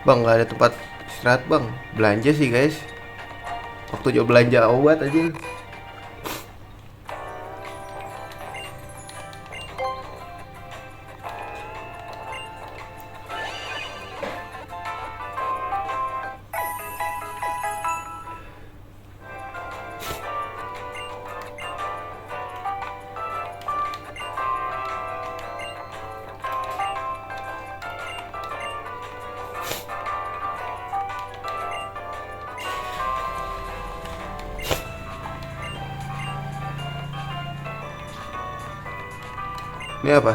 Bang, nggak ada tempat istirahat bang. Belanja sih guys. Waktu jauh belanja obat aja. Ini apa?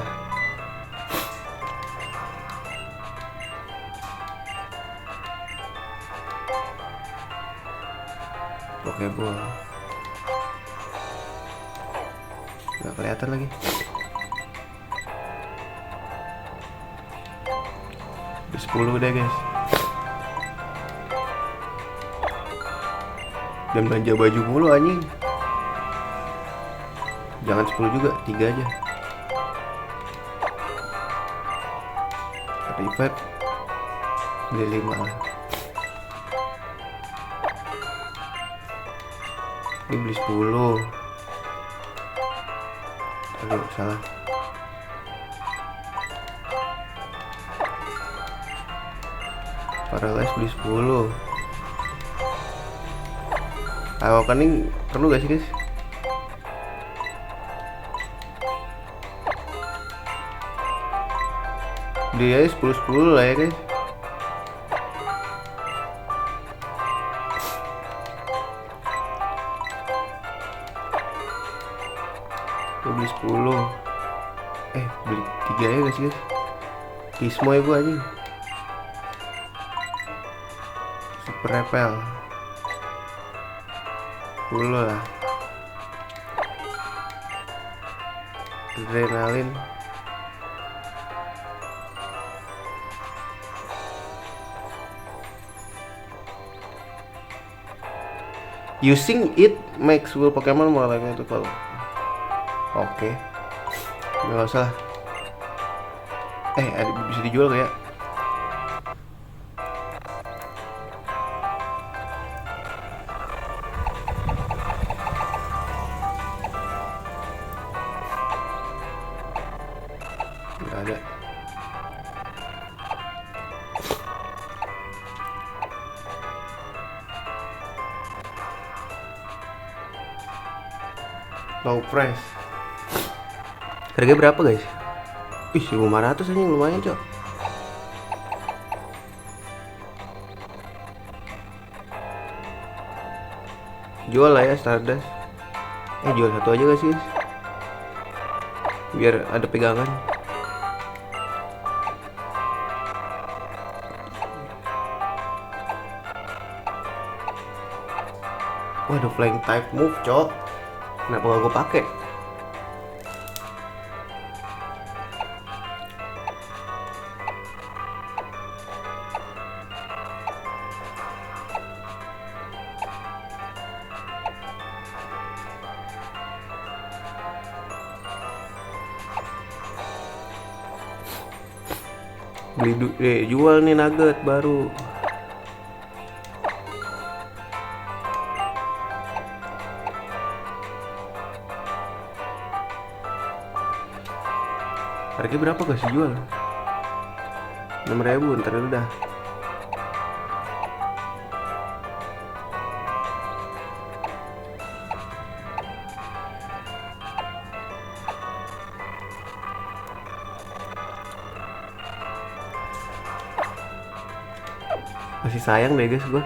Oke bu. Nggak kelihatan lagi. Di 10 udah guys. Dan belanja baju mulu anjing. Jangan 10 juga, 3 aja. Revert beli 5. Ini beli 10. Aduh salah. Paralyze beli 10. Awakening perlu gak sih guys? Beli aja 10-10 lah ya guys. Gue beli 10. Beli 3 aja gak sih guys? Gizmo ya gue aja. Super repel 10 lah. Adrenalin. Using it makes will Pokemon more likely to follow. Oke. Nggak usah. Bisa dijual gak ya? Nggak ada. Low price. Harga berapa guys? 1.500 aja lumayan cok. Jual lah ya Stardust. Jual satu aja gak sih guys? Biar ada pegangan. Waduh, flying type move cok. Kenapa gak gue pakai? Jual nih nugget baru. Harganya berapa guys jual? 6.000, ntar udah. Masih sayang deh guys gua.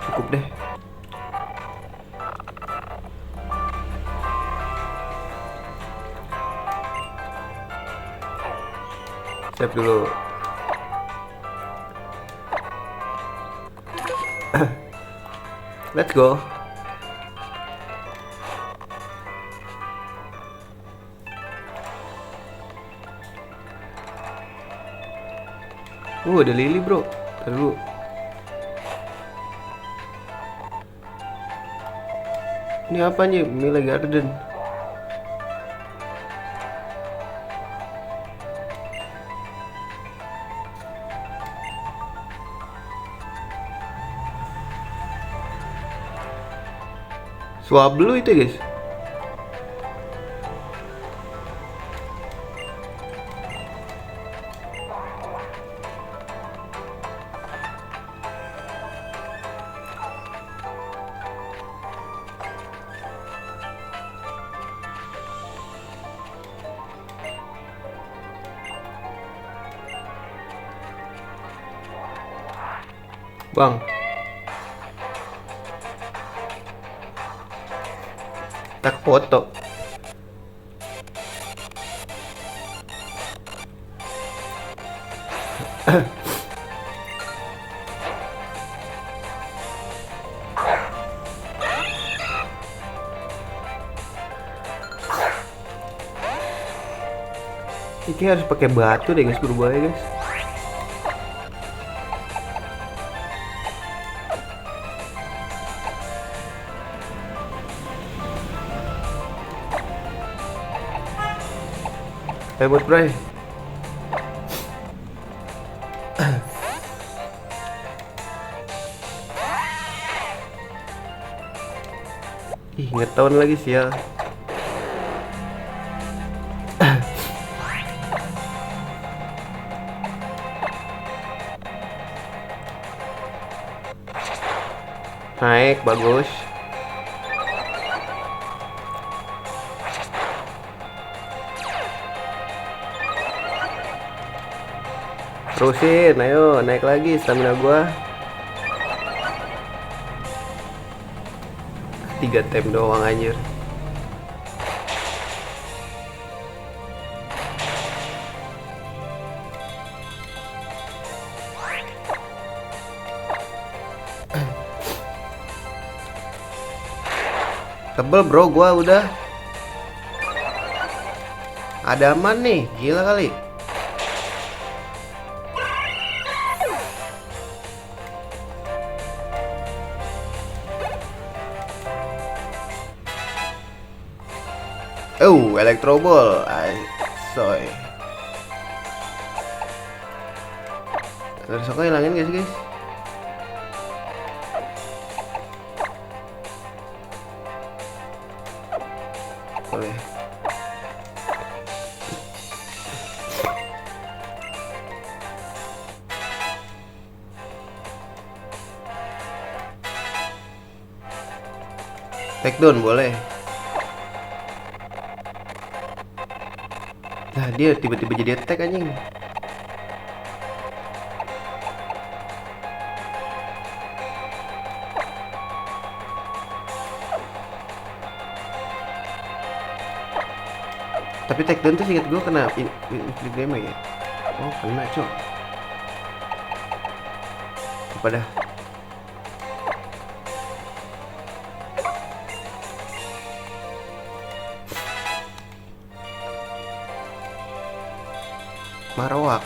Cukup deh. Save dulu. Let's go. Ada Lily bro. Ntar dulu. Ini apa nih? Mila Garden. Swablu itu guys. Bang, tak foto. Ini harus pakai batu deh guys, berbahaya guys. Hebat bray. Ih, ngetahun lagi sial. Naik, bagus. Terusin, ayo naik lagi stamina gua. 3 tem doang anjir. Tebel bro, gua udah. Ada aman nih, gila kali. Oh, Electro Ball. Soy. Terus aku hilangin guys, guys. Boleh. Take down boleh. Nah, dia tiba-tiba jadi attack anjing. Tapi take down tuh inget gue kena inflict damage ya. Oh, kena cok. Apa dah? Marowak.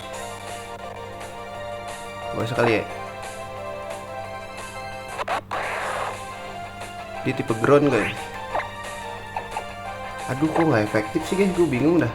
Gak usah kali ya. Dia tipe ground guys. Aduh, kok nggak efektif sih guys, gue bingung dah.